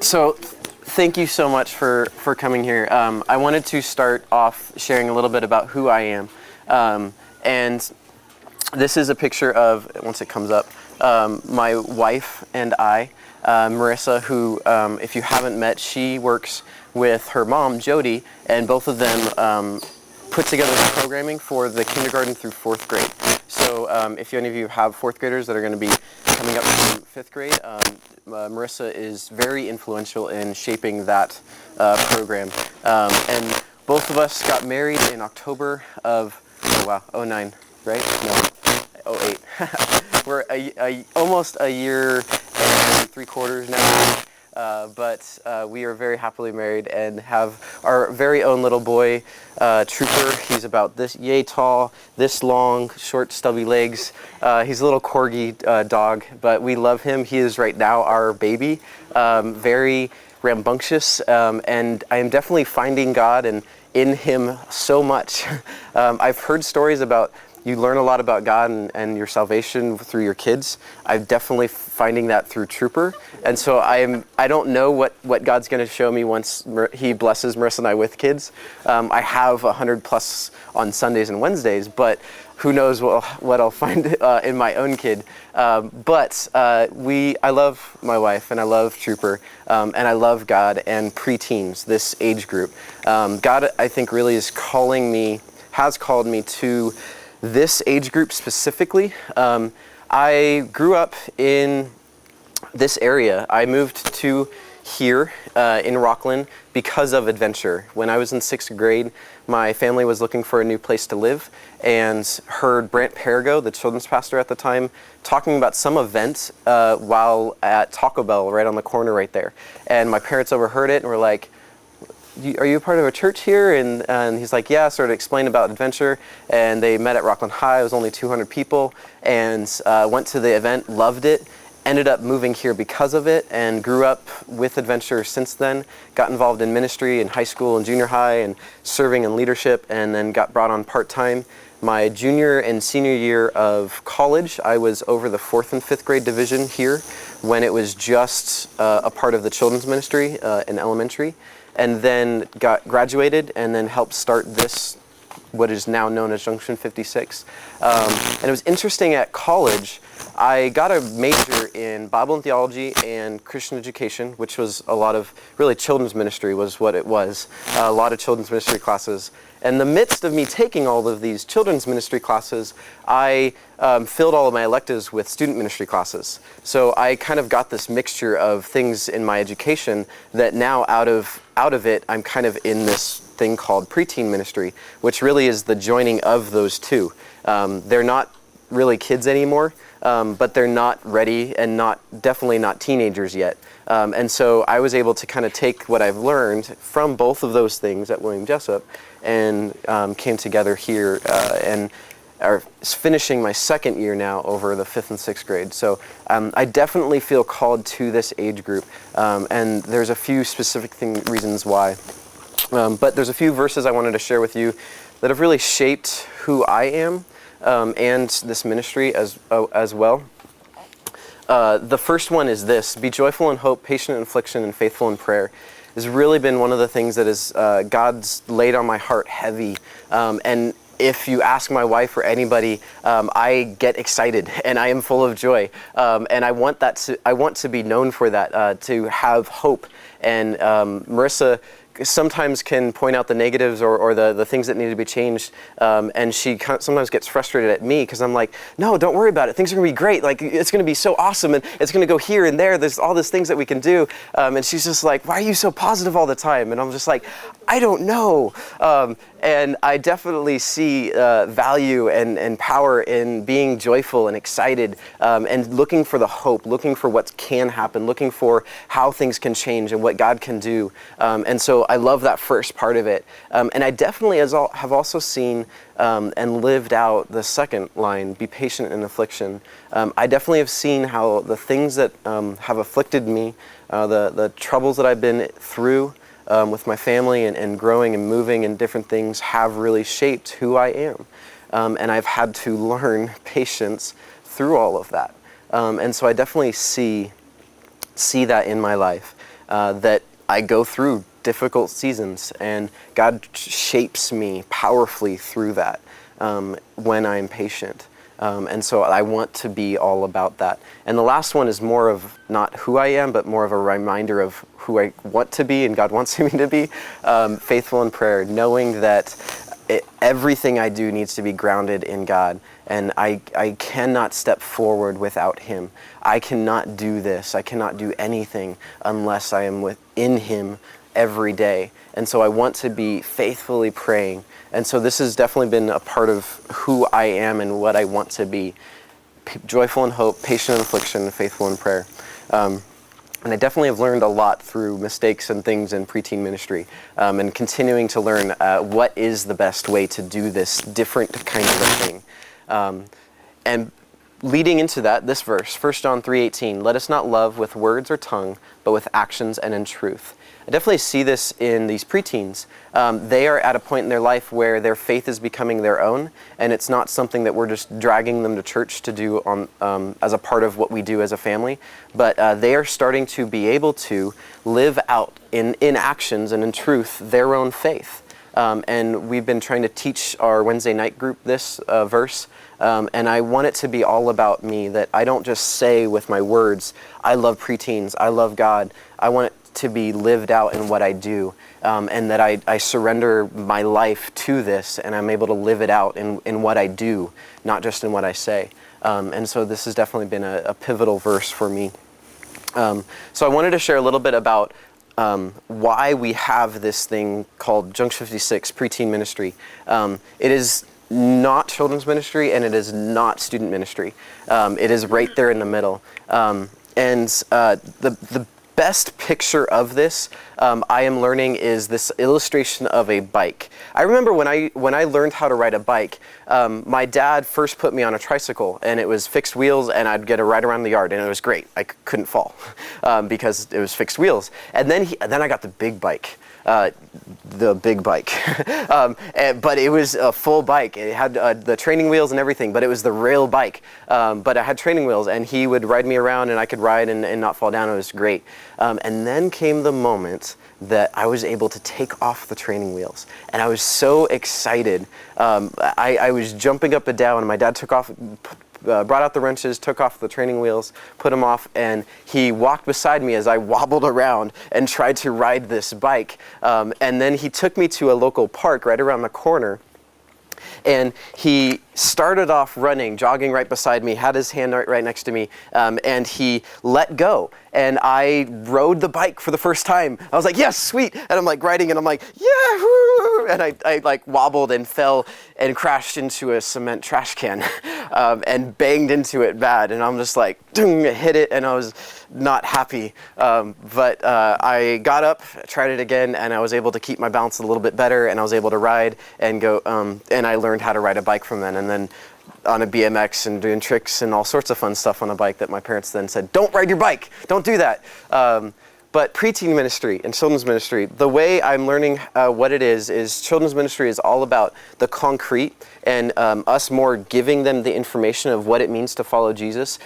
So thank you so much for coming here. I wanted to start off sharing a little bit about who I am. And this is a picture of, once it comes up, my wife and I, Marissa, who, if you haven't met, she works with her mom, Jody, and both of them put together the programming for the kindergarten through 4th grade. So if any of you have 4th graders that are going to be coming up through 5th grade, Marissa is very influential in shaping that program. And both of us got married in October of, '09, right? No, '08. We're almost a year and 3/4 now. But we are very happily married and have our very own little boy, Trooper. He's about this yay tall, this long, short, stubby legs. He's a little corgi dog, but we love him. He is right now our baby, very rambunctious, and I am definitely finding God and in him so much. I've heard stories about you learn a lot about God and your salvation through your kids. I'm definitely finding that through Trooper. And so I don't know what God's going to show me once he blesses Marissa and I with kids. I have 100+ on Sundays and Wednesdays, but who knows what I'll find in my own kid. But I love my wife and I love Trooper, and I love God and preteens, this age group. God, I think, really has called me to this age group specifically. I grew up in this area. I moved to here in Rockland because of adventure. When I was in 6th grade, my family was looking for a new place to live and heard Brant Perigo, the children's pastor at the time, talking about some event while at Taco Bell right on the corner right there. And my parents overheard it and were like, "Are you a part of a church here?" And he's like, "Yeah," sort of explained about adventure. And they met at Rockland High. It was only 200 people, and went to the event, loved it, ended up moving here because of it, and grew up with adventure since then. Got involved in ministry in high school and junior high and serving in leadership, and then got brought on part-time. My junior and senior year of college, I was over the 4th and 5th grade division here when it was just a part of the children's ministry in elementary. And then graduated and then helped start this, what is now known as Junction 56. And it was interesting at college, I got a major in Bible and theology and Christian education, which was a lot of, really children's ministry was what it was, a lot of children's ministry classes. In the midst of me taking all of these children's ministry classes, I filled all of my electives with student ministry classes. So I kind of got this mixture of things in my education that now out of it, I'm kind of in this thing called preteen ministry, which really is the joining of those two. They're not really kids anymore, but they're not ready and definitely not teenagers yet. And so I was able to kind of take what I've learned from both of those things at William Jessup and came together here and are finishing my 2nd year now over the 5th and 6th grade. So I definitely feel called to this age group, and there's a few specific reasons why. But there's a few verses I wanted to share with you that have really shaped who I am and this ministry as well. The first one is this: "Be joyful in hope, patient in affliction, and faithful in prayer." Has really been one of the things that is God's laid on my heart heavy. And if you ask my wife or anybody, I get excited and I am full of joy. And I want to be known for that, to have hope. And Marissa sometimes can point out the negatives or the things that need to be changed, and she sometimes gets frustrated at me because I'm like, "No, don't worry about it. Things are going to be great. Like, it's going to be so awesome, and it's going to go here and there. There's all these things that we can do." And she's just like, "Why are you so positive all the time?" And I'm just like, "I don't know." And I definitely see value and power in being joyful and excited, and looking for the hope, looking for what can happen, looking for how things can change and what God can do. And so I love that first part of it. And I definitely have also seen and lived out the second line, "Be patient in affliction." I definitely have seen how the things that have afflicted me, the troubles that I've been through, with my family and growing and moving and different things have really shaped who I am. And I've had to learn patience through all of that. And so I definitely see that in my life. that I go through difficult seasons, and God shapes me powerfully through that when I'm patient. And so I want to be all about that. And the last one is more of not who I am, but more of a reminder of who I want to be and God wants me to be. Faithful in prayer, knowing that everything I do needs to be grounded in God. And I cannot step forward without Him. I cannot do this. I cannot do anything unless I am within Him every day. And so I want to be faithfully praying. And so this has definitely been a part of who I am and what I want to be. Joyful in hope, patient in affliction, faithful in prayer. And I definitely have learned a lot through mistakes and things in preteen ministry, and continuing to learn what is the best way to do this different kind of a thing. And leading into that, this verse, 1 John 3:18, let us not love with words or tongue, but with actions and in truth. I definitely see this in these preteens. They are at a point in their life where their faith is becoming their own, and it's not something that we're just dragging them to church to do as a part of what we do as a family, but they are starting to be able to live out in actions and in truth their own faith. And we've been trying to teach our Wednesday night group this verse, and I want it to be all about me, that I don't just say with my words, I love preteens, I love God. I want it to be lived out in what I do, and that I surrender my life to this, and I'm able to live it out in what I do, not just in what I say. And so this has definitely been a pivotal verse for me. So I wanted to share a little bit about why we have this thing called Junction 56 Preteen Ministry. It is not children's ministry, and it is not student ministry. It is right there in the middle. And the best picture of this, I am learning, is this illustration of a bike. I remember when I learned how to ride a bike, my dad first put me on a tricycle, and it was fixed wheels, and I'd get a ride around the yard, and it was great. I couldn't fall because it was fixed wheels. And then I got the big bike. But it was a full bike. It had the training wheels and everything, but it was the rail bike. But I had training wheels, and he would ride me around, and I could ride and not fall down. It was great. And then came the moment that I was able to take off the training wheels, and I was so excited. I was jumping up and down, and my dad brought out the wrenches, took off the training wheels, put them off, and he walked beside me as I wobbled around and tried to ride this bike. And then he took me to a local park right around the corner, and he started off running, jogging right beside me, had his hand right next to me, and he let go. And I rode the bike for the first time. I was like, yes, sweet. And I'm like riding, and I'm like, yeah, woo! And I like wobbled and fell and crashed into a cement trash can and banged into it bad. And I'm just like, hit it, and I was not happy. But I got up, tried it again, and I was able to keep my balance a little bit better, and I was able to ride and go, and I learned how to ride a bike from then. And then on a BMX and doing tricks and all sorts of fun stuff on a bike that my parents then said, don't ride your bike, don't do that. But preteen ministry and children's ministry, the way I'm learning what it is children's ministry is all about the concrete, and us more giving them the information of what it means to follow Jesus,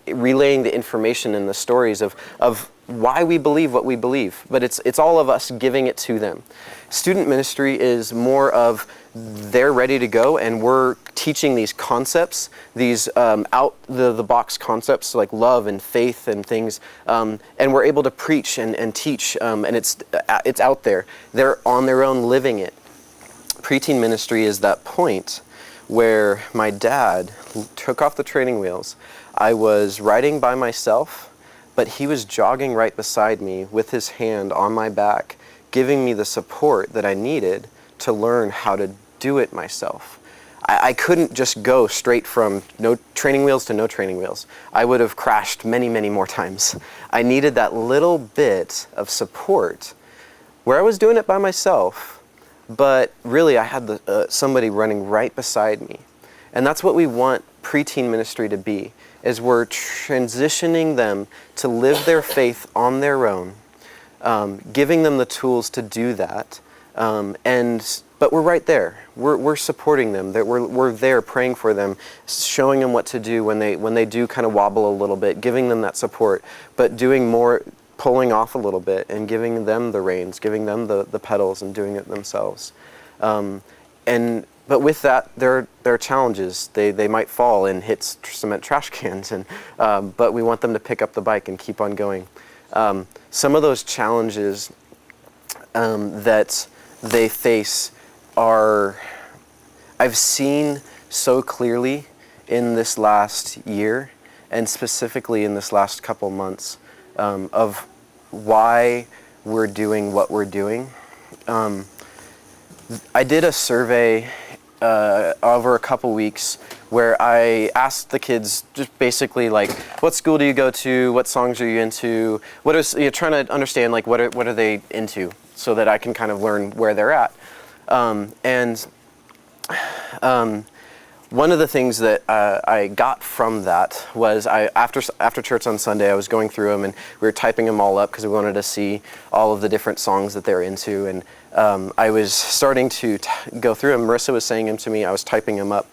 relaying the information and the stories of why we believe what we believe. But it's all of us giving it to them. Student ministry is more of they're ready to go, and we're teaching these concepts, these out the box concepts like love and faith and things, and we're able to preach and teach, and it's out there. They're on their own living it. Preteen ministry is that point where my dad took off the training wheels. I was riding by myself, but he was jogging right beside me with his hand on my back, giving me the support that I needed to learn how to do it myself. I couldn't just go straight from no training wheels to no training wheels. I would have crashed many, many more times. I needed that little bit of support where I was doing it by myself, but really I had somebody running right beside me. And that's what we want preteen ministry to be, is we're transitioning them to live their faith on their own, giving them the tools to do that, but we're right there. We're supporting them. We're there praying for them, showing them what to do when they do kind of wobble a little bit, giving them that support, but doing more pulling off a little bit and giving them the reins, giving them the pedals and doing it themselves. But with that, there are challenges. They might fall and hit cement trash cans, but we want them to pick up the bike and keep on going. Some of those challenges that they face I've seen so clearly in this last year, and specifically in this last couple months, of why we're doing what we're doing. I did a survey over a couple weeks where I asked the kids just basically like, what school do you go to? What songs are you into? You're trying to understand like what are they into, so that I can kind of learn where they're at. One of the things that I got from that was after church on Sunday, I was going through them and we were typing them all up because we wanted to see all of the different songs that they're into. And I was starting to go through them. Marissa was saying them to me. I was typing them up.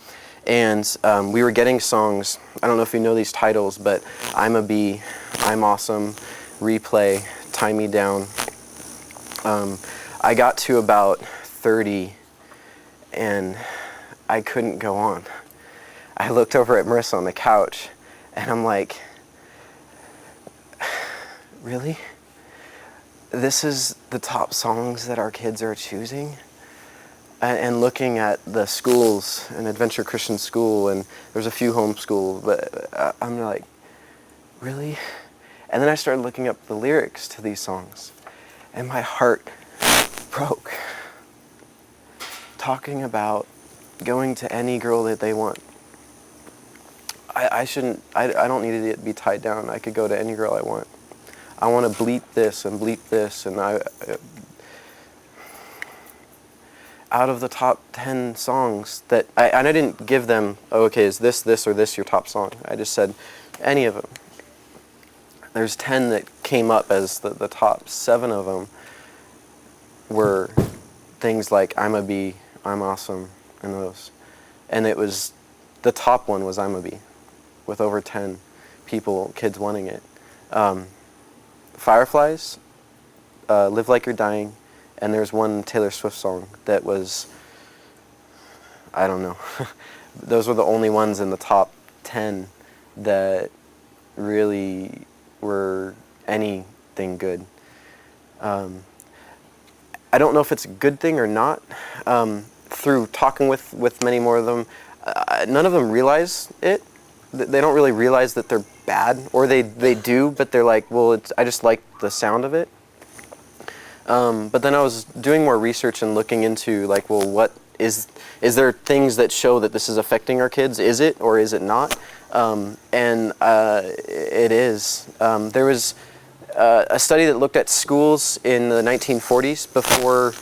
And we were getting songs. I don't know if you know these titles, but I'm a Bee, I'm Awesome, Replay, Tie Me Down. I got to about 30 and I couldn't go on. I looked over at Marissa on the couch and I'm like, really? This is the top songs that our kids are choosing? And looking at the schools, an Adventure Christian School, and there's a few homeschool, but I'm like, really? And then I started looking up the lyrics to these songs and my heart broke. Talking about going to any girl that they want. I don't need to be tied down. I could go to any girl I want. I want to bleep this, and out of the top 10 songs that, I didn't give them, oh, okay, is this, or this your top song? I just said, any of them. There's 10 that came up as the top. 7 of them were things like I'm a Bee, I'm Awesome, and those. And it was, the top one was I'm a Bee, with over 10 kids wanting it. Fireflies, Live Like You're Dying, and there's one Taylor Swift song that was, I don't know. Those were the only ones in the top 10 that really were anything good. I don't know if it's a good thing or not. Through talking with many more of them, none of them realize it. They don't really realize that they're bad, or they do, but they're like, well, I just like the sound of it. But then I was doing more research and looking into like, well, what is there things that show that this is affecting our kids? Is it or is it not? It is. There was a study that looked at schools in the 1940s, before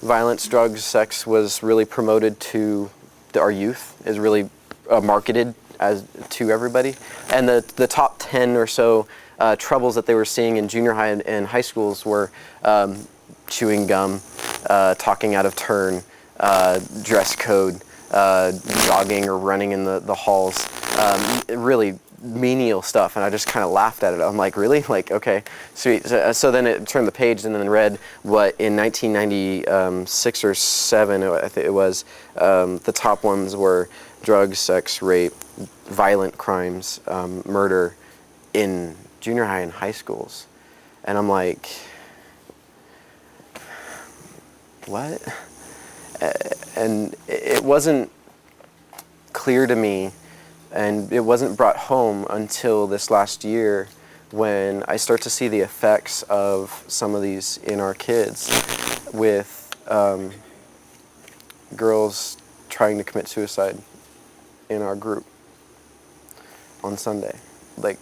violence, drugs, sex was really promoted to our youth, is really marketed as to everybody. And the top 10 or so troubles that they were seeing in junior high and high schools were chewing gum, talking out of turn, dress code, jogging or running in the halls, really menial stuff. And I just kind of laughed at it. I'm like, really? Like, okay, sweet. So then it turned the page and then read what in 1996 or 7, I think it was, the top ones were drugs, sex, rape, violent crimes, murder in junior high and high schools. And I'm like, what? And it wasn't clear to me, and it wasn't brought home until this last year, when I start to see the effects of some of these in our kids, with girls trying to commit suicide in our group on Sunday. Like,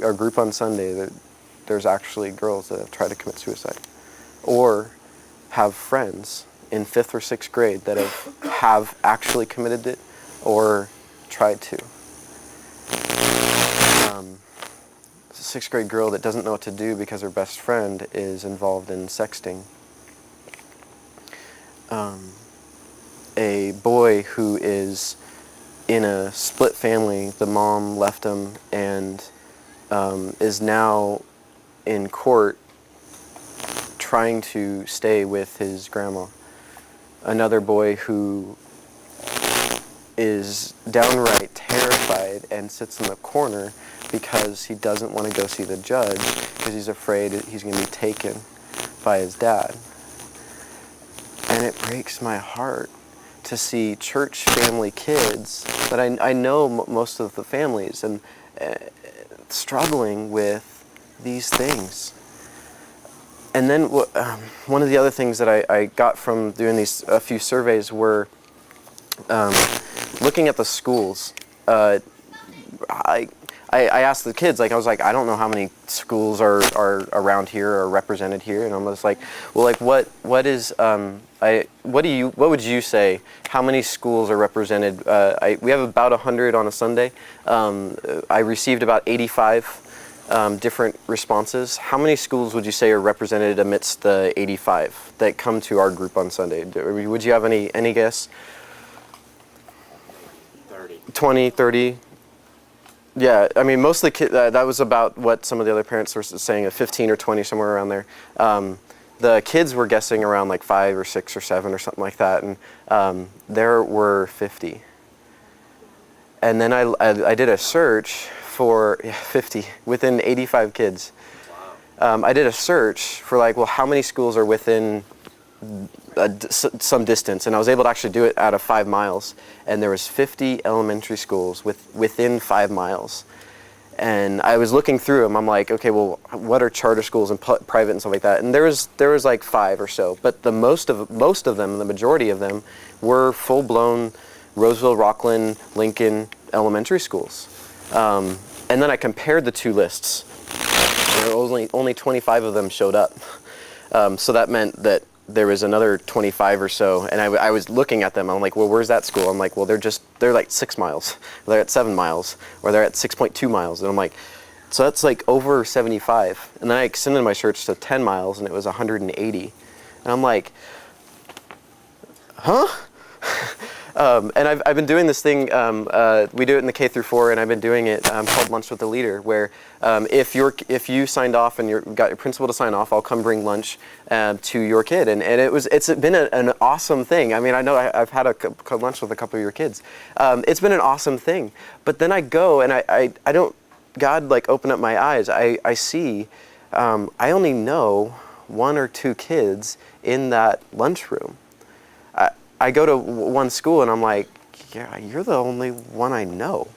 our group on Sunday, there's actually girls that have tried to commit suicide, or have friends in 5th or 6th grade that have actually committed it or tried to. It's a 6th grade girl that doesn't know what to do because her best friend is involved in sexting. A boy who is in a split family. The mom left him and is now in court trying to stay with his grandma. Another boy who is downright terrified and sits in the corner because he doesn't want to go see the judge because he's afraid he's going to be taken by his dad. And it breaks my heart to see church family kids that I know most of the families and struggling with these things. And then one of the other things that I got from doing a few surveys were looking at the schools. I asked the kids, like, I was like, I don't know how many schools are around here or represented here, and I'm just like, well, like, what would you say? How many schools are represented? We have about 100 on a Sunday. I received about 85 different responses. How many schools would you say are represented amidst the 85 that come to our group on Sunday? Would you have any guess? 30. 20, 30? Yeah, I mean, most of the kids, that was about what some of the other parents were saying, 15 or 20, somewhere around there. The kids were guessing around like 5 or 6 or 7 or something like that, and there were 50. And then I did a search for 50 within 85 kids. Wow. I did a search for like, well, how many schools are within some distance, and I was able to actually do it out of 5 miles, and there was 50 elementary schools within 5 miles. And I was looking through them. I'm like, okay, well, what are charter schools and private and stuff like that? And there was like 5 or so, but the most of them, the majority of them, were full-blown Roseville, Rockland, Lincoln elementary schools. And then I compared the two lists. There were only 25 of them showed up. So that meant that there was another 25 or so, and I was looking at them. I'm like, well, where's that school? I'm like, well, they're like 6 miles. They're at 7 miles, or they're at 6.2 miles. And I'm like, so that's like over 75. And then I extended my search to 10 miles, and it was 180. And I'm like, huh? And I've been doing this thing, we do it in the K through 4, and I've been doing it called Lunch with the Leader, where if you signed off and got your principal to sign off, I'll come bring lunch to your kid. And it's been an awesome thing. I mean, I know I've had a lunch with a couple of your kids. It's been an awesome thing. But then I go and I don't, God like open up my eyes. I see, I only know 1 or 2 kids in that lunchroom. I go to one school and I'm like, yeah, you're the only one I know.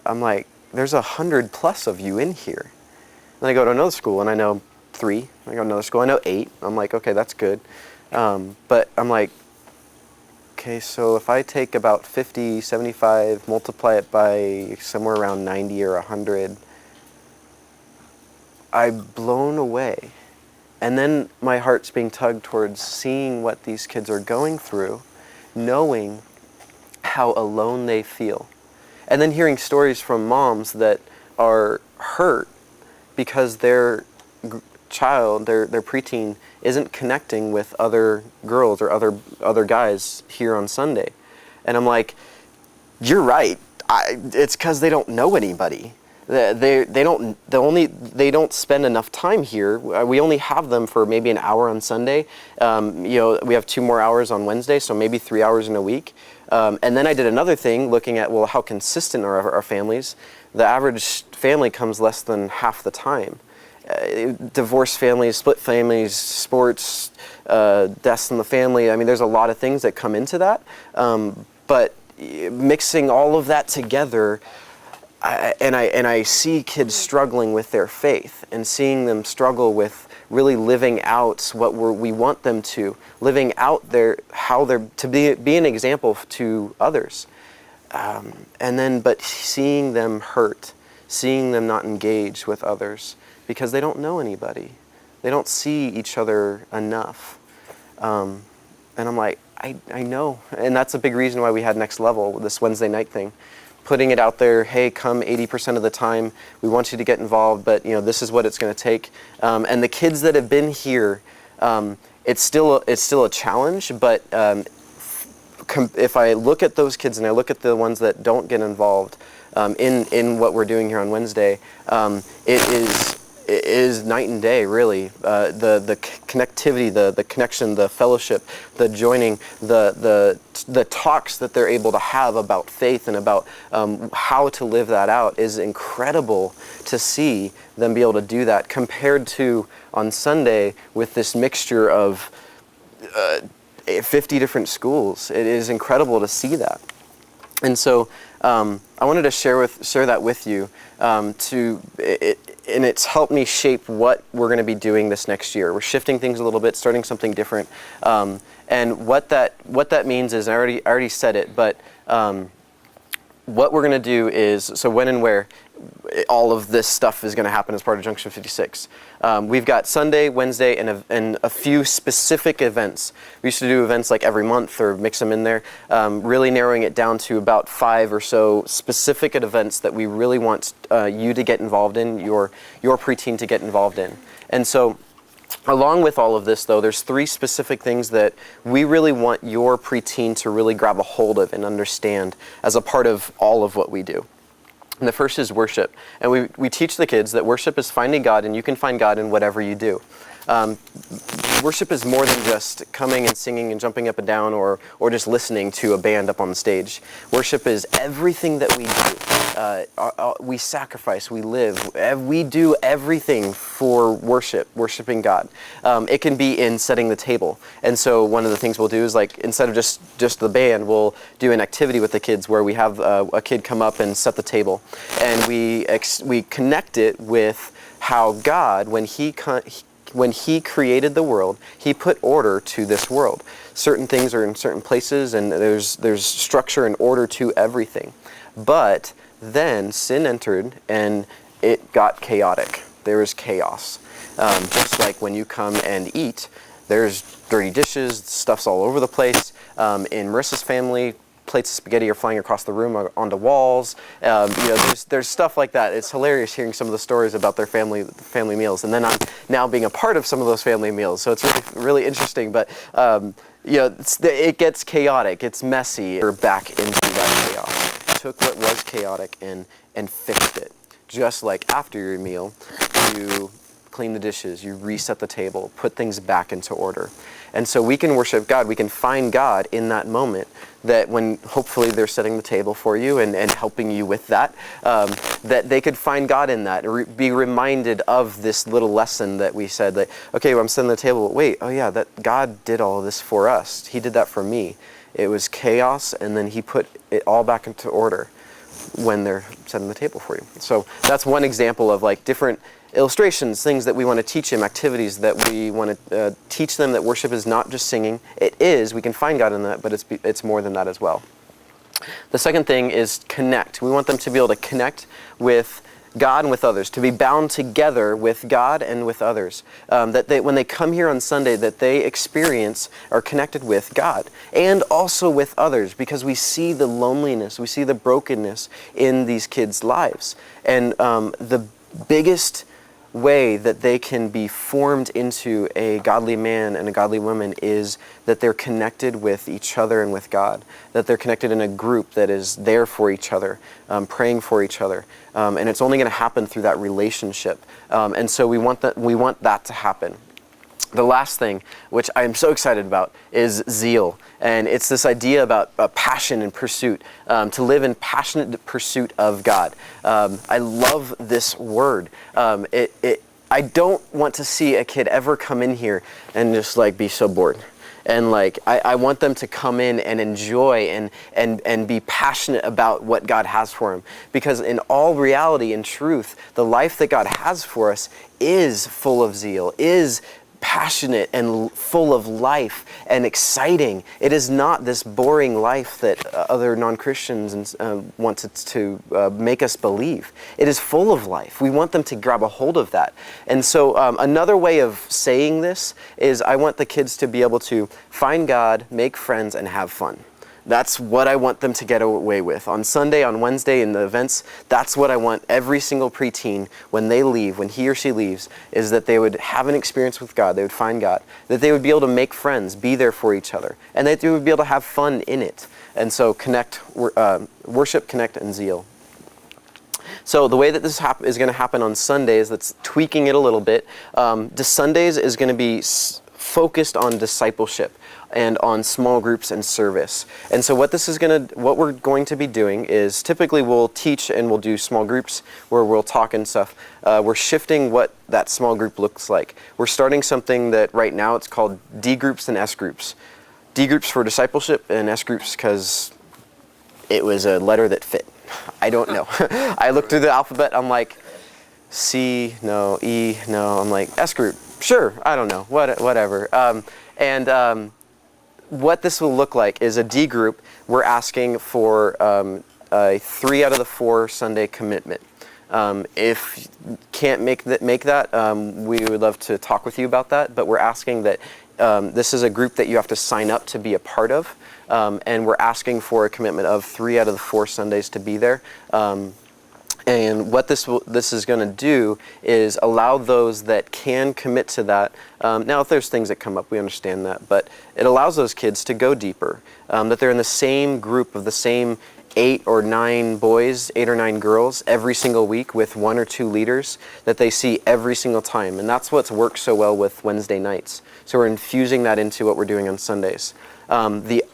I'm like, there's 100+ of you in here. Then I go to another school and I know 3. I go to another school, I know 8. I'm like, okay, that's good. But I'm like, okay, so if I take about 50, 75, multiply it by somewhere around 90 or 100, I'm blown away. And then my heart's being tugged towards seeing what these kids are going through, knowing how alone they feel. And then hearing stories from moms that are hurt because their child, their preteen, isn't connecting with other girls or other guys here on Sunday. And I'm like, you're right. It's because they don't know anybody. They don't spend enough time here. We only have them for maybe an hour on Sunday. We have 2 more hours on Wednesday, so maybe 3 hours in a week. And then I did another thing looking at, well, how consistent are our families. The average family comes less than half the time. Divorced families, split families, sports, deaths in the family. I mean, there's a lot of things that come into that. But mixing all of that together, I see kids struggling with their faith and seeing them struggle with really living out what we want them to, living out to be an example to others. But seeing them hurt, seeing them not engage with others because they don't know anybody. They don't see each other enough. And I'm like, I know. And that's a big reason why we had Next Level, this Wednesday night thing. Putting it out there, hey, come 80% of the time. We want you to get involved, but this is what it's going to take. And the kids that have been here, it's still a challenge. But if I look at those kids and I look at the ones that don't get involved in what we're doing here on Wednesday, it is is night and day, really. The connectivity, the connection, the fellowship, the joining, the talks that they're able to have about faith and about how to live that out is incredible to see them be able to do that, compared to on Sunday with this mixture of 50 different schools. It is incredible to see that. And so I wanted to share that with you, and it's helped me shape what we're going to be doing this next year. We're shifting things a little bit, starting something different, and what that means is, I already said it, but what we're going to do is, so when and where all of this stuff is going to happen as part of Junction 56. We've got Sunday, Wednesday, and a few specific events. We used to do events like every month or mix them in there, really narrowing it down to about 5 or so specific events that we really want you to get involved in, your preteen to get involved in. And so, along with all of this, though, there's 3 specific things that we really want your preteen to really grab a hold of and understand as a part of all of what we do. And the first is worship. And we teach the kids that worship is finding God, and you can find God in whatever you do. Worship is more than just coming and singing and jumping up and down or just listening to a band up on the stage. Worship is everything that we do. We sacrifice, we live, we do everything for worshiping God. It can be in setting the table. And so one of the things we'll do is, like, instead of just the band, we'll do an activity with the kids where we have a kid come up and set the table. And we connect it with how God, when He created the world, He put order to this world. Certain things are in certain places, and there's structure and order to everything. But then sin entered, and it got chaotic. There was chaos. Just like when you come and eat, there's dirty dishes, stuff's all over the place. In Marissa's family, plates of spaghetti are flying across the room or onto walls. There's stuff like that. It's hilarious hearing some of the stories about their family meals, and then I'm now being a part of some of those family meals. So it's really interesting. But it gets chaotic. It's messy. We're back into that chaos. Took what was chaotic and fixed it. Just like after your meal, you clean the dishes, you reset the table, put things back into order. And so we can worship God, we can find God in that moment, that when hopefully they're setting the table for you and helping you with that, that they could find God in that, or be reminded of this little lesson that we said, that, okay, well, I'm setting the table, wait, oh yeah, that God did all of this for us. He did that for me. It was chaos, and then He put it all back into order when they're setting the table for you. So that's one example of, like, different illustrations, things that we want to teach them, activities that we want to teach them, that worship is not just singing. It is, we can find God in that, but it's more than that as well. The second thing is connect. We want them to be able to connect with God and with others, to be bound together with God and with others. That when they come here on Sunday, that they experience, are connected with God and also with others, because we see the loneliness, we see the brokenness in these kids' lives. And the biggest way that they can be formed into a godly man and a godly woman is that they're connected with each other and with God, that they're connected in a group that is there for each other, praying for each other, and it's only going to happen through that relationship. And so we want that to happen. The last thing, which I am so excited about, is zeal. And it's this idea about passion and pursuit, to live in passionate pursuit of God. I love this word. I don't want to see a kid ever come in here and just, like, be so bored. And, like, I want them to come in and enjoy and be passionate about what God has for them. Because in all reality and truth, the life that God has for us is full of zeal, is passionate and full of life and exciting. It is not this boring life that other non-Christians want to make us believe. It is full of life. We want them to grab a hold of that. And so another way of saying this is, I want the kids to be able to find God, make friends, and have fun. That's what I want them to get away with. On Sunday, on Wednesday, in the events, that's what I want every single preteen, when they leave, when he or she leaves, is that they would have an experience with God, they would find God, that they would be able to make friends, be there for each other, and that they would be able to have fun in it. And so worship, connect, and zeal. So the way that this is going to happen on Sundays, that's tweaking it a little bit. The Sundays is going to be focused on discipleship and on small groups and service. And so what we're going to be doing is, typically we'll teach and we'll do small groups where we'll talk and stuff. We're shifting what that small group looks like. We're starting something that right now it's called D groups and S groups. D groups for discipleship and S groups because it was a letter that fit. I don't know. I looked through the alphabet, I'm like, C, no, E, no. I'm like, S group, sure, I don't know, whatever. What this will look like is a D group. We're asking for a 3 out of the 4 Sunday commitment. If you can't make that, we would love to talk with you about that, but we're asking that this is a group that you have to sign up to be a part of, and we're asking for a commitment of 3 out of the 4 Sundays to be there. And what this is going to do is allow those that can commit to that. Now, if there's things that come up, we understand that, but it allows those kids to go deeper, that they're in the same group of the same 8 or 9 boys, 8 or 9 girls every single week with 1 or 2 leaders that they see every single time. And that's what's worked so well with Wednesday nights. So we're infusing that into what we're doing on Sundays.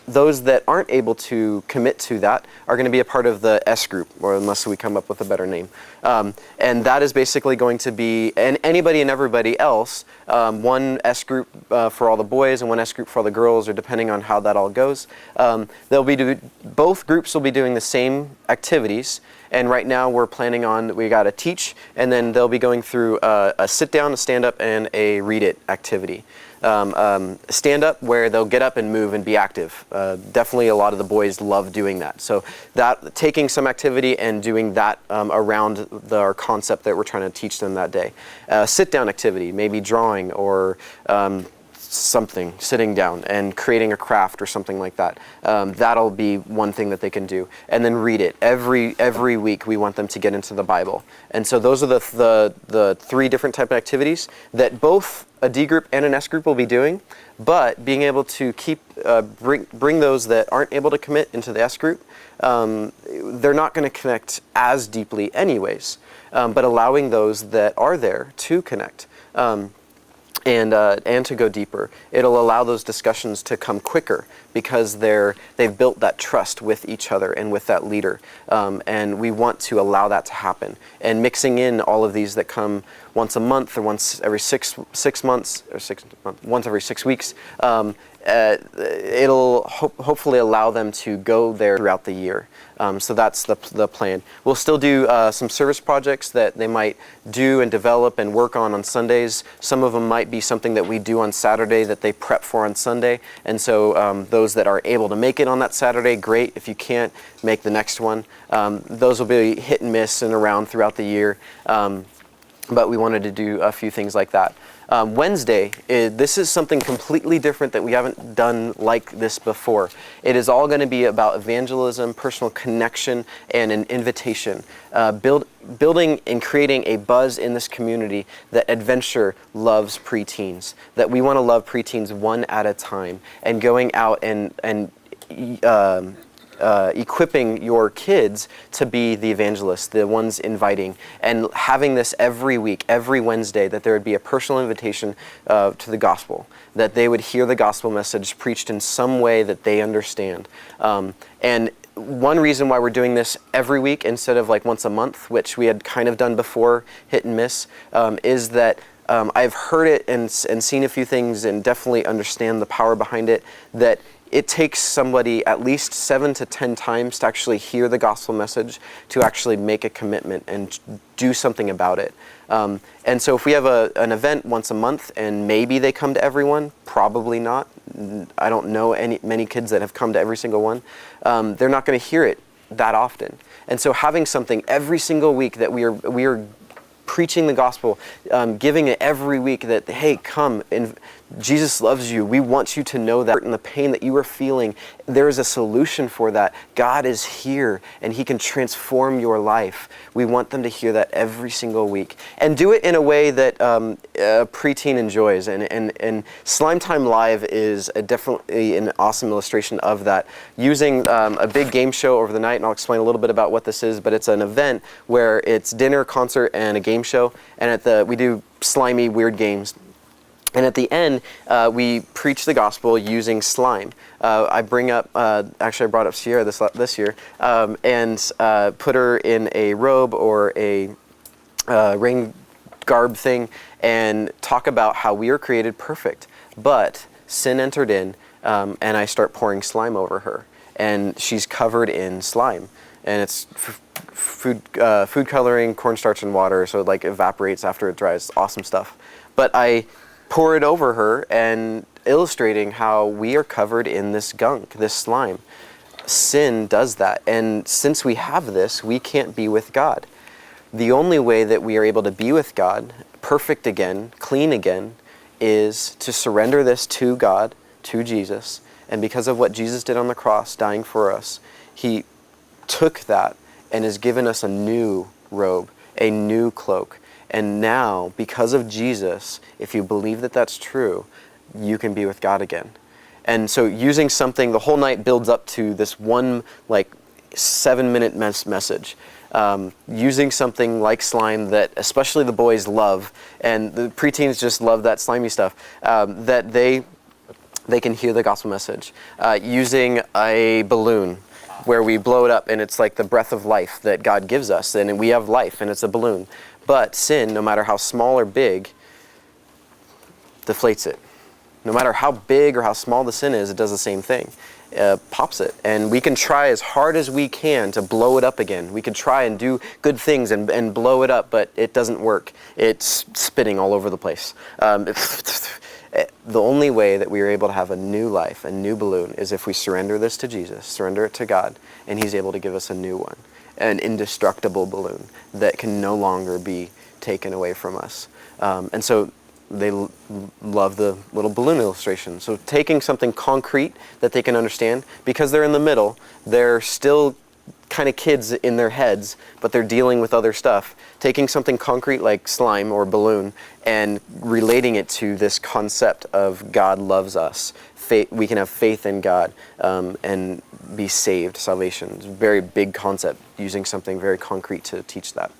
Those that aren't able to commit to that are going to be a part of the S group, or unless we come up with a better name. And that is basically going to be, and anybody and everybody else, one S group for all the boys and one S group for all the girls, or depending on how that all goes. Both groups will be doing the same activities. And right now we're planning on, we got to teach, and then they'll be going through a sit down, a stand up, and a read it activity. Stand up where they'll get up and move and be active. Definitely a lot of the boys love doing that. So that taking some activity and doing that around our concept that we're trying to teach them that day. Sit down activity, maybe drawing or something, sitting down and creating a craft or something like that. That'll be one thing that they can do. And then read it. Every week we want them to get into the Bible. And so those are the 3 different type of activities that both a D group and an S group will be doing, but being able to bring those that aren't able to commit into the S group, they're not going to connect as deeply anyways, but allowing those that are there to connect. And to go deeper. It'll allow those discussions to come quicker because they've built that trust with each other and with that leader. And we want to allow that to happen. And mixing in all of these that come once a month or once every 6 months, or once every 6 weeks, it'll hopefully allow them to go there throughout the year. So that's the plan. We'll still do some service projects that they might do and develop and work on Sundays. Some of them might be something that we do on Saturday that they prep for on Sunday. And so those that are able to make it on that Saturday, great. If you can't, make the next one. Those will be hit and miss and around throughout the year. But we wanted to do a few things like that. Wednesday, this is something completely different that we haven't done like this before. It is all going to be about evangelism, personal connection, and an invitation. Building and creating a buzz in this community that Adventure loves preteens, that we want to love preteens one at a time, and going out and equipping your kids to be the evangelists, the ones inviting, and having this every week, every Wednesday, that there would be a personal invitation to the gospel, that they would hear the gospel message preached in some way that they understand. And one reason why we're doing this every week instead of like once a month, which we had kind of done before, hit and miss, is that I've heard it and seen a few things and definitely understand the power behind it, that it takes somebody at least 7 to 10 times to actually hear the gospel message, to actually make a commitment and do something about it. And so if we have an event once a month and maybe they come to everyone, probably not. I don't know many kids that have come to every single one. They're not going to hear it that often. And so having something every single week that we are preaching the gospel, giving it every week that, hey, come and Jesus loves you. We want you to know that, and the pain that you are feeling, there is a solution for that. God is here and he can transform your life. We want them to hear that every single week, and do it in a way that a preteen enjoys. And Slime Time Live is definitely an awesome illustration of that, using a big game show over the night, and I'll explain a little bit about what this is, but it's an event where it's dinner, concert, and a game show, and we do slimy, weird games. And at the end, we preach the gospel using slime. I bring up, actually I brought up Sierra this year, and put her in a robe or a rain garb thing, and talk about how we are created perfect, but sin entered in, and I start pouring slime over her, and she's covered in slime. And it's food coloring, cornstarch, and water, so it like evaporates after it dries. Awesome stuff. But I pour it over her, and illustrating how we are covered in this gunk, this slime. Sin does that, and since we have this, we can't be with God. The only way that we are able to be with God, perfect again, clean again, is to surrender this to God, to Jesus. And because of what Jesus did on the cross, dying for us, he took that and has given us a new robe, a new cloak. And now, because of Jesus, if you believe that that's true, you can be with God again. And so using something, the whole night builds up to this one 7-minute message. Using something like slime that especially the boys love, and the preteens just love that slimy stuff, that they can hear the gospel message. Using a balloon where we blow it up, and it's like the breath of life that God gives us, and we have life, and it's a balloon. But sin, no matter how small or big, deflates it. No matter how big or how small the sin is, it does the same thing. Pops it. And we can try as hard as we can to blow it up again. We can try and do good things and blow it up, but it doesn't work. It's spitting all over the place. The only way that we are able to have a new life, a new balloon, is if we surrender this to Jesus, surrender it to God, and he's able to give us a new one, an indestructible balloon that can no longer be taken away from us. And so they love the little balloon illustration. So taking something concrete that they can understand, because they're in the middle, they're still kind of kids in their heads, but they're dealing with other stuff. Taking something concrete like slime or balloon and relating it to this concept of God loves us. We can have faith in God and be saved, salvation. It's a very big concept, using something very concrete to teach that.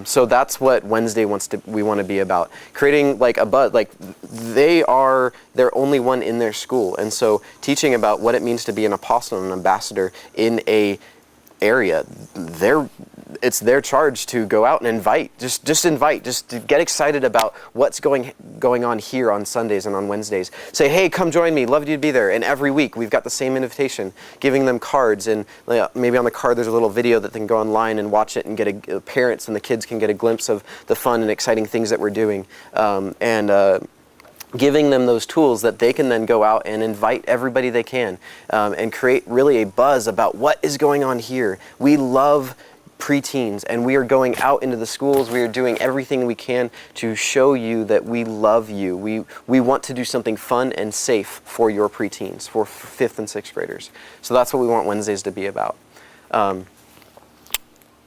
So that's what Wednesday we want to be about. Creating like a buzz, like they're only one in their school. And so teaching about what it means to be an apostle and an ambassador in a area, it's their charge to go out and invite, just to get excited about what's going on here on Sundays and on Wednesdays. Say, hey, come join me, love you to be there. And every week we've got the same invitation, giving them cards, and maybe on the card there's a little video that they can go online and watch it, and get parents and the kids can get a glimpse of the fun and exciting things that we're doing. Giving them those tools that they can then go out and invite everybody they can, and create really a buzz about what is going on here. We love preteens, and we are going out into the schools. We are doing everything we can to show you that we love you. We want to do something fun and safe for your preteens, for 5th and 6th graders. So that's what we want Wednesdays to be about. And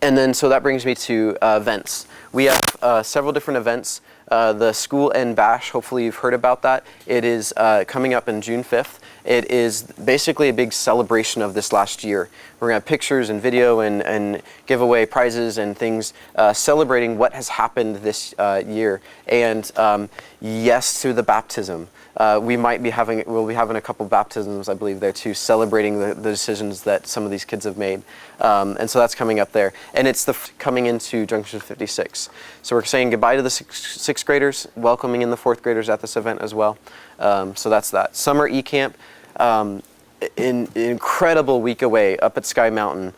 then, so that brings me to events. We have several different events. The School End Bash, hopefully you've heard about that. It is coming up in June 5th. It is basically a big celebration of this last year. We're going to have pictures and video and give away prizes and things celebrating what has happened this year. And yes to the baptism. We'll be having a couple baptisms, I believe, there too, celebrating the decisions that some of these kids have made. And so that's coming up there. And it's coming into Junction 56. So we're saying goodbye to the 6th graders, welcoming in the 4th graders at this event as well. So that's that. Summer E-Camp, an incredible week away up at Sky Mountain.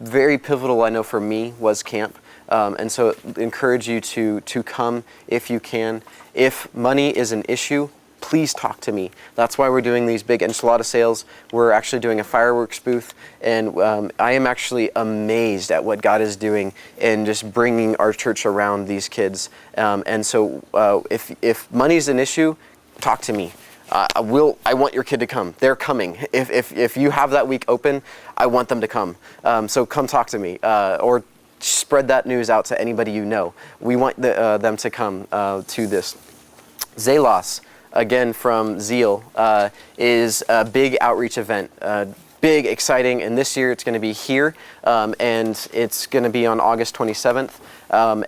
Very pivotal, I know, for me, was camp. And so encourage you to come if you can. If money is an issue, please talk to me. That's why we're doing these big enchilada sales. We're actually doing a fireworks booth, and I am actually amazed at what God is doing in just bringing our church around these kids. And so if money's an issue, talk to me. I want your kid to come. They're coming. If you have that week open, I want them to come. So come talk to me, or spread that news out to anybody you know. We want them to come to this. Zelos, again from Zeal, is a big outreach event. Big, exciting, and this year it's going to be here, and it's going to be on August 27th.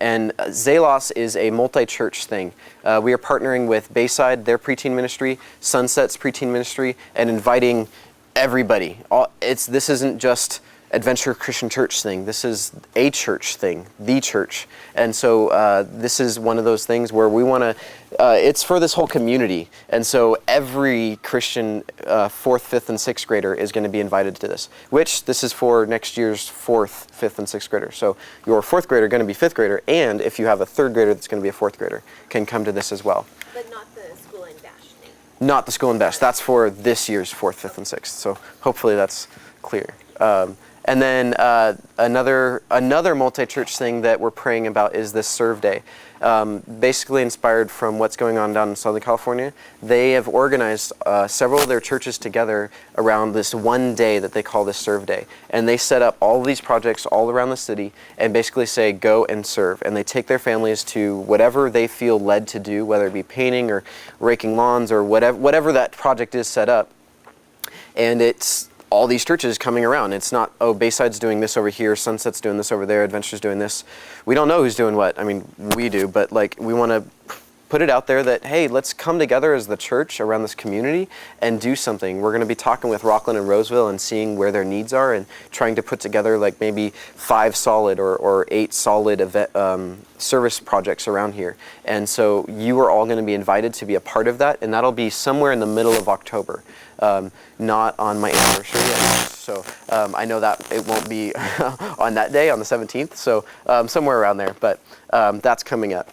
And Zelos is a multi-church thing. We are partnering with Bayside, their preteen ministry, Sunset's preteen ministry, and inviting everybody. This isn't just Adventure Christian Church thing. This is a church thing, the church. And so this is one of those things where we want to, it's for this whole community. And so every Christian 4th, 5th, and 6th grader is going to be invited to this, which this is for next year's 4th, 5th, and 6th grader. So your 4th grader going to be 5th grader, and if you have a 3rd grader that's going to be a 4th grader, can come to this as well. But not the School and Bash thing. Not the School and Bash. That's for this year's 4th, 5th, and 6th. So hopefully that's clear. And then another multi-church thing that we're praying about is this Serve Day. Basically inspired from what's going on down in Southern California. They have organized several of their churches together around this one day that they call this Serve Day. And they set up all of these projects all around the city and basically say, go and serve. And they take their families to whatever they feel led to do, whether it be painting or raking lawns or whatever that project is set up. And it's all these churches coming around. It's not, oh, Bayside's doing this over here, Sunset's doing this over there, Adventure's doing this. We don't know who's doing what. I mean, we do, but like we want to put it out there that, hey, let's come together as the church around this community and do something. We're going to be talking with Rockland and Roseville and seeing where their needs are and trying to put together like maybe 5 solid or 8 solid event, service projects around here. And so you are all going to be invited to be a part of that, and that'll be somewhere in the middle of October. Not on my anniversary yet, so I know that it won't be on that day, on the 17th, so somewhere around there, but that's coming up.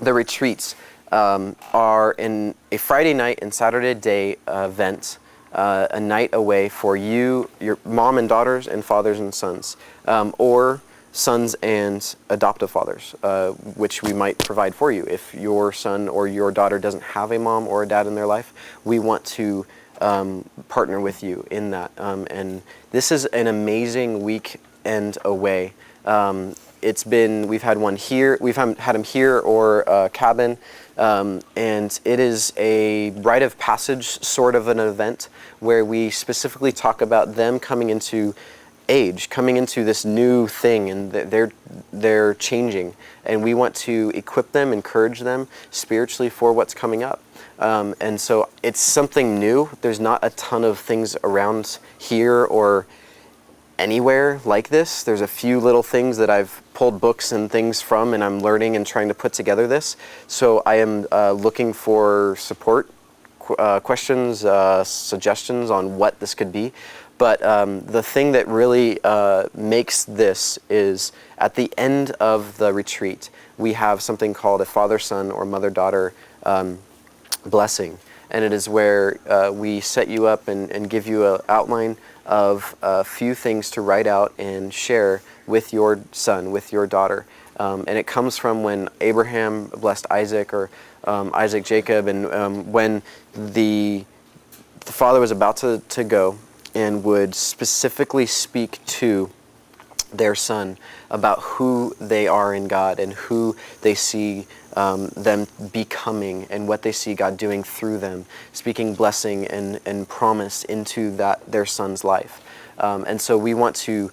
The retreats are in a Friday night and Saturday day event, a night away for you, your mom and daughters and fathers and sons, or sons and adoptive fathers, which we might provide for you. If your son or your daughter doesn't have a mom or a dad in their life, we want to partner with you in that. And this is an amazing weekend away. We've had one here, we've had them here or a cabin, and it is a rite of passage sort of an event where we specifically talk about them coming into age, coming into this new thing, and they're changing, and we want to equip them, encourage them spiritually for what's coming up. And so it's something new. There's not a ton of things around here or anywhere like this. There's a few little things that I've pulled books and things from, and I'm learning and trying to put together this. So I am looking for support, questions, suggestions on what this could be. But the thing that really makes this is at the end of the retreat, we have something called a father-son or mother-daughter blessing. And it is where we set you up and give you an outline of a few things to write out and share with your son, with your daughter. And it comes from when Abraham blessed Isaac, or Isaac Jacob, and when the father was about to go and would specifically speak to their son about who they are in God and who they see them becoming and what they see God doing through them, speaking blessing and promise into their son's life. And so we want to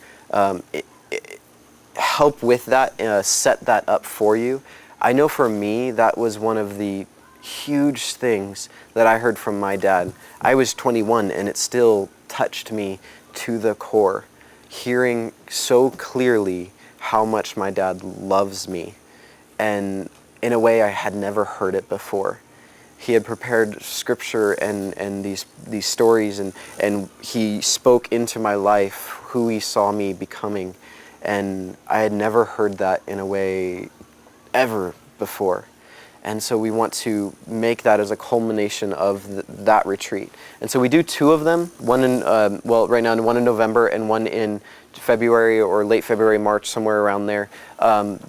help with that, set that up for you. I know for me, that was one of the huge things that I heard from my dad. I was 21 and it still touched me to the core, hearing so clearly how much my dad loves me, and in a way I had never heard it before. He had prepared scripture and these stories, and he spoke into my life who he saw me becoming, and I had never heard that in a way ever before. And so we want to make that as a culmination of that retreat. And so we do 2 of them, one in, right now, one in November and one in February or late February, March, somewhere around there,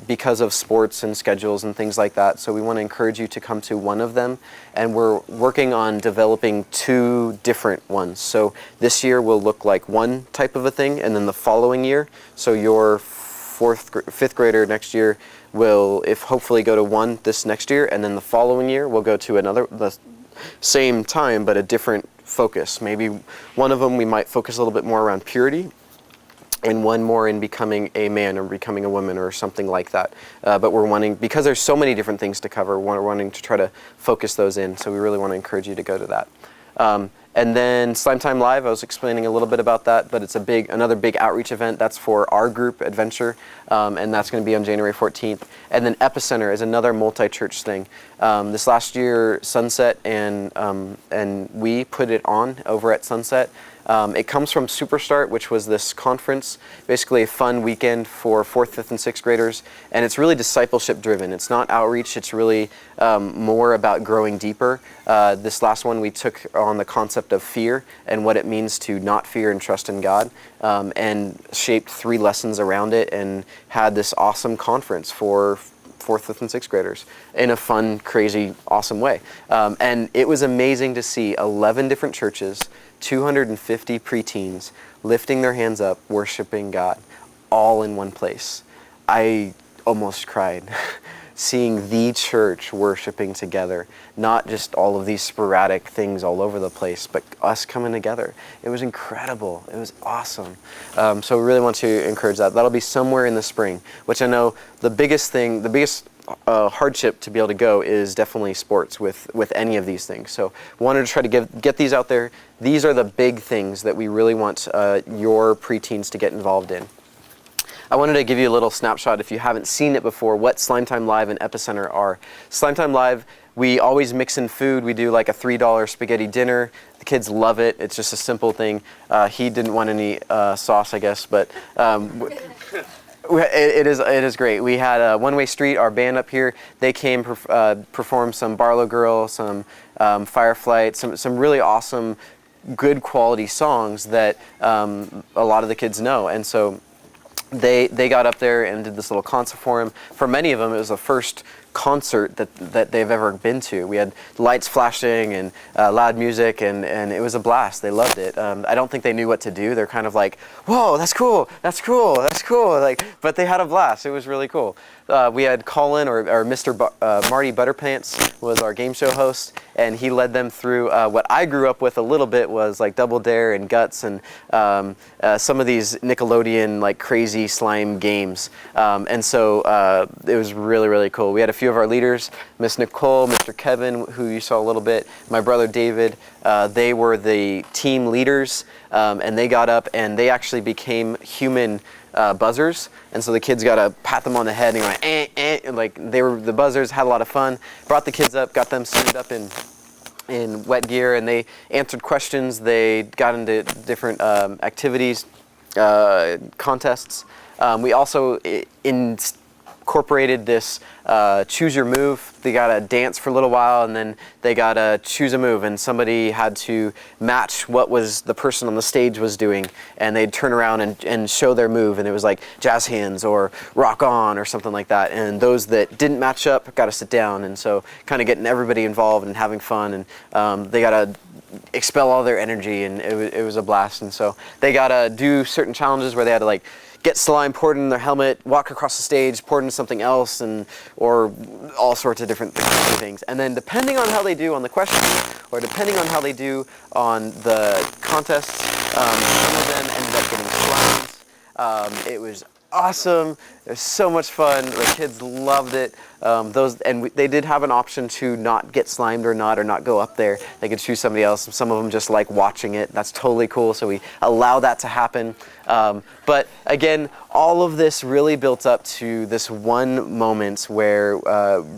because of sports and schedules and things like that. So we want to encourage you to come to one of them, and we're working on developing 2 different ones. So this year will look like one type of a thing, and then the following year, so your 5th grader next year will, if hopefully, go to one this next year, and then the following year we'll go to another, the same time but a different focus. Maybe one of them we might focus a little bit more around purity, and one more in becoming a man or becoming a woman or something like that. But we're wanting, because there's so many different things to cover, we're wanting to try to focus those in. So we really want to encourage you to go to that. And then Slime Time Live, I was explaining a little bit about that, but it's another big outreach event. That's for our group, Adventure, and that's going to be on January 14th. And then Epicenter is another multi-church thing. This last year, Sunset and we put it on over at Sunset. It comes from Superstart, which was this conference, basically a fun weekend for 4th, 5th, and 6th graders, and it's really discipleship driven. It's not outreach, it's really more about growing deeper. This last one we took on the concept of fear and what it means to not fear and trust in God, and shaped 3 lessons around it and had this awesome conference for 4th, 5th, and 6th graders in a fun, crazy, awesome way. And it was amazing to see 11 different churches, 250 preteens lifting their hands up, worshiping God, all in one place. I almost cried seeing the church worshiping together, not just all of these sporadic things all over the place, but us coming together. It was incredible. It was awesome. So we really want to encourage that. That'll be somewhere in the spring, which I know the biggest hardship to be able to go is definitely sports with any of these things. So we wanted to try to get these out there. These are the big things that we really want your preteens to get involved in. I wanted to give you a little snapshot, if you haven't seen it before, what Slime Time Live and Epicenter are. Slime Time Live, we always mix in food. We do like a $3 spaghetti dinner. The kids love it. It's just a simple thing. He didn't want any sauce, I guess, but it is great. We had One Way Street, our band up here. They came perform some Barlow Girl, some Fireflight, some really awesome, good quality songs that a lot of the kids know. And so they got up there and did this little concert for him. For many of them, it was the first concert that they've ever been to. We had lights flashing and loud music, and it was a blast. They loved it. I don't think they knew what to do. They're kind of like, whoa, that's cool, that's cool, that's cool. But they had a blast. It was really cool. We had Colin, or Mr. Marty Butterpants was our game show host, and he led them through what I grew up with a little bit was like Double Dare and Guts and some of these Nickelodeon like crazy slime games. And so it was really, really cool. We had a few of our leaders, Miss Nicole, Mr. Kevin, who you saw a little bit, my brother David. They were the team leaders, and they got up and they actually became human buzzers, and so the kids got to pat them on the head and go, and like they were the buzzers. Had a lot of fun. Brought the kids up, got them suited up in wet gear, and they answered questions. They got into different activities, contests. We also incorporated this choose your move. They got to dance for a little while, and then they got to choose a move, and somebody had to match what was the person on the stage was doing, and they'd turn around and show their move, and it was like jazz hands or rock on or something like that. And those that didn't match up got to sit down, and so kind of getting everybody involved and having fun, and they got to expel all their energy, and it was a blast. And so they got to do certain challenges where they had to like get slime poured in their helmet, walk across the stage, poured into something else, or all sorts of different things. And then depending on how they do on the questions, or depending on how they do on the contests, some of them ended up getting slimes. It was awesome. It was so much fun. The kids loved it. They did have an option to not get slimed or not go up there. They could choose somebody else. Some of them just like watching it. That's totally cool. So we allow that to happen. But again, all of this really built up to this one moment where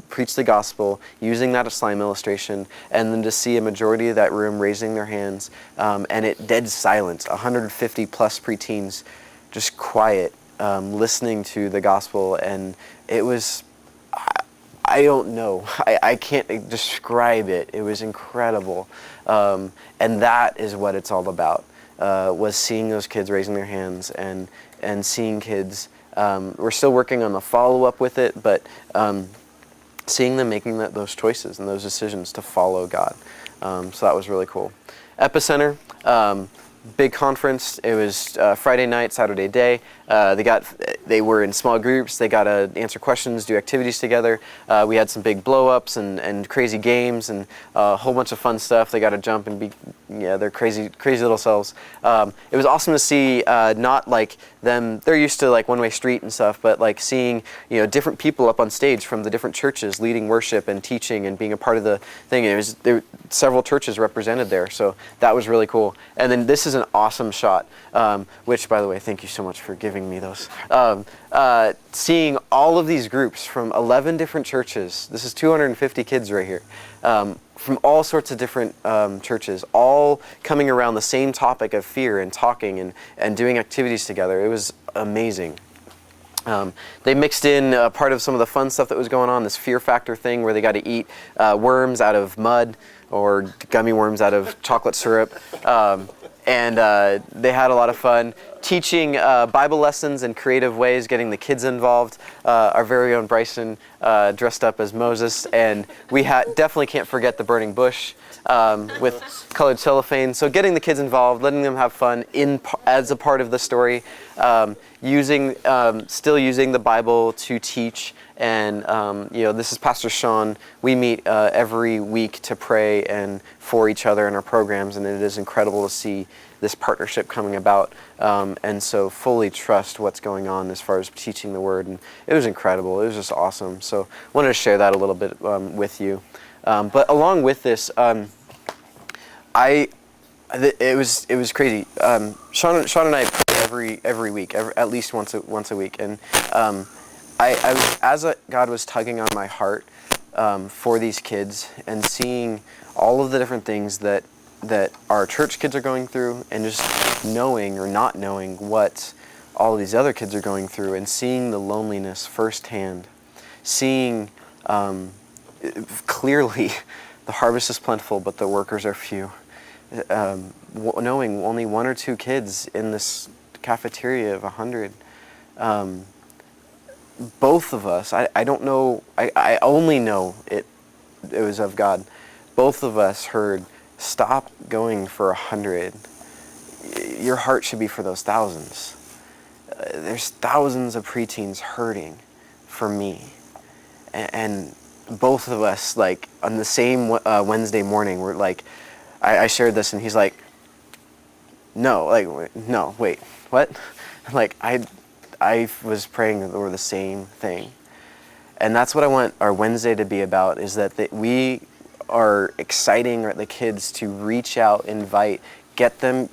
preach the gospel, using that as slime illustration, and then to see a majority of that room raising their hands, and it dead silence, 150 plus preteens, just quiet, listening to the gospel. And it was, I don't know, I can't describe it. It was incredible. And that is what it's all about, was seeing those kids raising their hands and and seeing kids. We're still working on the follow-up with it, but seeing them making those choices and those decisions to follow God. So that was really cool. Epicenter, big conference. It was Friday night, Saturday day. They were in small groups. They got to answer questions, do activities together. We had some big blow-ups and crazy games and a whole bunch of fun stuff. They got to jump and be, they're crazy little selves. It was awesome to see not like them, they're used to like one-way street and stuff, but like seeing, different people up on stage from the different churches leading worship and teaching and being a part of the thing. There were several churches represented there, so that was really cool. And then this is an awesome shot, which, by the way, thank you so much for giving me those. Seeing all of these groups from 11 different churches. This is 250 kids right here. From all sorts of different churches, all coming around the same topic of fear and talking and doing activities together. It was amazing. They mixed in part of some of the fun stuff that was going on, this Fear Factor thing where they got to eat worms out of mud or gummy worms out of chocolate syrup. And they had a lot of fun teaching Bible lessons in creative ways, getting the kids involved. Our very own Bryson dressed up as Moses, and we definitely can't forget the burning bush with colored cellophane. So getting the kids involved, letting them have fun as a part of the story, still using the Bible to teach. And this is Pastor Sean. We meet every week to pray and for each other in our programs, and it is incredible to see this partnership coming about, and so fully trust what's going on as far as teaching the Word. And it was incredible. It was just awesome. So wanted to share that a little bit with you. But along with this, it was crazy. Sean and I pray every week, at least once a week, and God was tugging on my heart for these kids and seeing all of the different things that our church kids are going through, and just knowing or not knowing what all of these other kids are going through, and seeing the loneliness firsthand, seeing clearly the harvest is plentiful but the workers are few, knowing only one or two kids in this cafeteria of 100. Both of us, I don't know, I only know it was of God. Both of us heard, stop going for 100. Your heart should be for those thousands. There's thousands of preteens hurting for me. And both of us, like, on the same Wednesday morning, we're like, I shared this, and he's like, no, wait, what? Like, I was praying for the same thing. And that's what I want our Wednesday to be about, is that we are exciting the kids to reach out, invite, get them,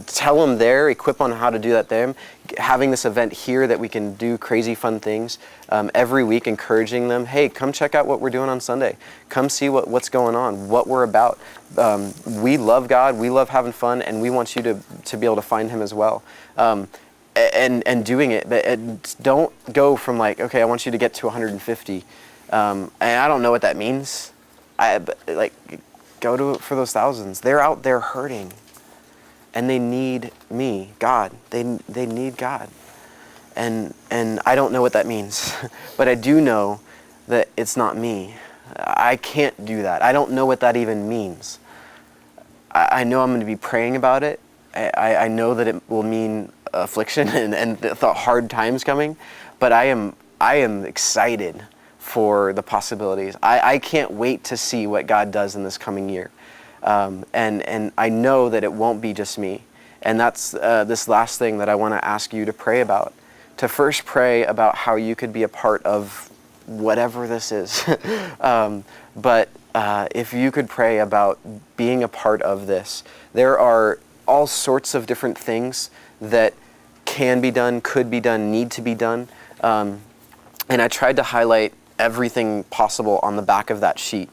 tell them there, equip on how to do that there. Having this event here that we can do crazy fun things every week, encouraging them, hey, come check out what we're doing on Sunday. Come see what's going on, what we're about. We love God, we love having fun, and we want you to be able to find Him as well. And doing it, but don't go from like, okay, I want you to get to 150. And I don't know what that means. Go to it for those thousands. They're out there hurting, and they need me, God. They need God, and I don't know what that means, but I do know that it's not me. I can't do that. I don't know what that even means. I know I'm going to be praying about it. I know that it will mean affliction and the hard times coming, but I am excited for the possibilities. I can't wait to see what God does in this coming year. And I know that it won't be just me. And that's this last thing that I want to ask you to pray about. To first pray about how you could be a part of whatever this is. But if you could pray about being a part of this. There are all sorts of different things that can be done, could be done, need to be done. And I tried to highlight everything possible on the back of that sheet.